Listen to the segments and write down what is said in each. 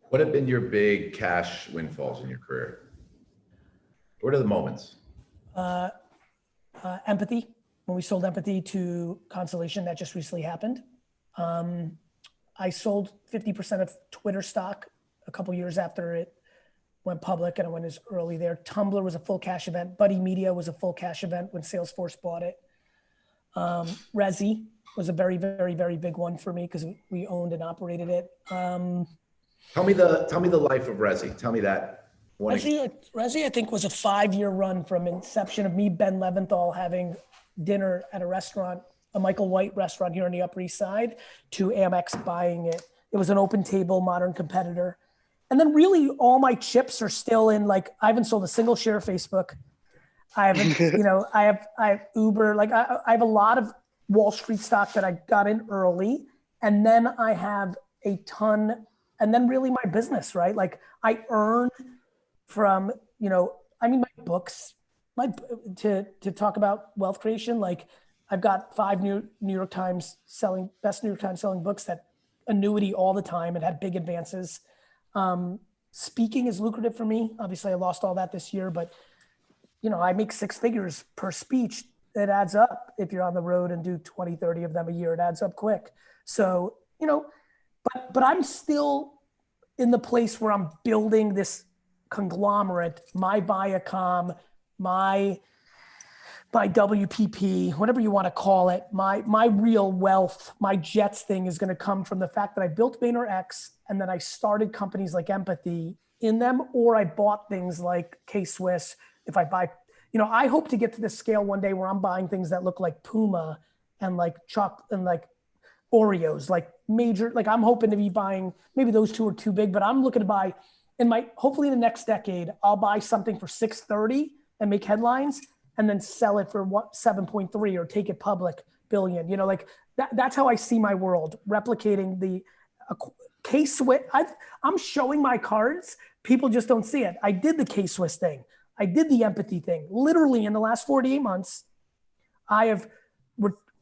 What have been your big cash windfalls in your career? What are the moments? Empathy. When we sold Empathy to Constellation, that just recently happened. I sold 50% of Twitter stock a couple years after it went public, and I went as early there. Tumblr was a full cash event. Buddy Media was a full cash event when Salesforce bought it. Resi was a very, very, very big one for me because we owned and operated it. Tell me the life of Resi. Tell me that. Resi, I think, was a 5-year run from inception of me, Ben Leventhal, having dinner at a restaurant, a Michael White restaurant here on the Upper East Side, to Amex buying it. It was an open table, modern competitor. And then really all my chips are still in, like, I haven't sold a single share of Facebook. I haven't, I have Uber. Like I have a lot of Wall Street stock that I got in early. And then I have a ton, and then really my business, right? Like I earn from, my books, to talk about wealth creation. Like I've got 5 New York Times best New York Times selling books that annuity all the time and had big advances. Speaking is lucrative for me. Obviously I lost all that this year, but I make 6 figures per speech. It adds up. If you're on the road and do 20, 30 of them a year, it adds up quick. So, but I'm still in the place where I'm building this conglomerate, my Viacom, my WPP, whatever you want to call it, my real wealth, my Jets thing is going to come from the fact that I built VaynerX and then I started companies like Empathy in them, or I bought things like K-Swiss. If I buy, I hope to get to the scale one day where I'm buying things that look like Puma and like Chuck and like Oreos, like major, like I'm hoping to be buying, maybe those two are too big, but I'm looking to buy hopefully in the next decade, I'll buy something for 630 and make headlines and then sell it for 7.3 or take it public billion, like that's how I see my world, replicating the K-Swiss. I'm showing my cards. People just don't see it. I did the K-Swiss thing. I did the Empathy thing. Literally in the last 48 months, I have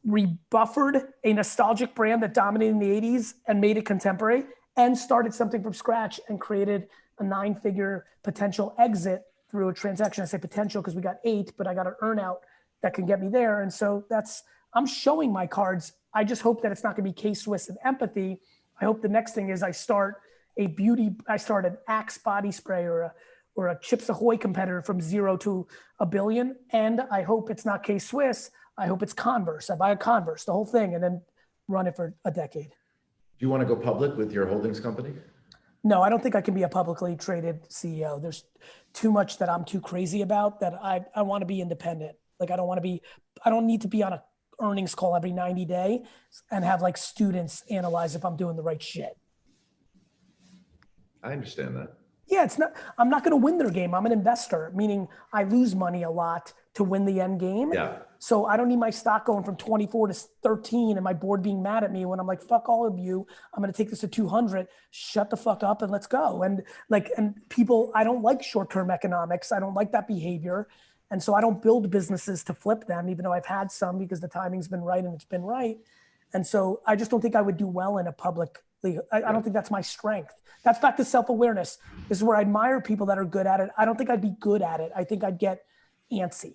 rebuffered a nostalgic brand that dominated in the 80s and made it contemporary and started something from scratch and created a 9-figure potential exit through a transaction. I say potential because we got 8, but I got an earn out that can get me there. And so I'm showing my cards. I just hope that it's not gonna be K-Swiss and Empathy. I hope the next thing is I start an Axe body spray or a Chips Ahoy competitor from 0 to $1 billion. And I hope it's not K-Swiss. I hope it's Converse. I buy a Converse, the whole thing, and then run it for a decade. Do you want to go public with your holdings company? No, I don't think I can be a publicly traded CEO. There's too much that I'm too crazy about that I want to be independent. Like I don't need to be on a earnings call every 90 days and have like students analyze if I'm doing the right shit. I understand that. Yeah, I'm not going to win their game. I'm an investor, meaning I lose money a lot to win the end game. Yeah. So I don't need my stock going from 24 to 13 and my board being mad at me when I'm like, fuck all of you. I'm going to take this to 200. Shut the fuck up and let's go. And people, I don't like short-term economics. I don't like that behavior. And so I don't build businesses to flip them, even though I've had some because the timing's been right and it's been right. And so I just don't think I would do well in a public. I don't think that's my strength. That's back to self-awareness. This is where I admire people that are good at it. I don't think I'd be good at it. I think I'd get antsy.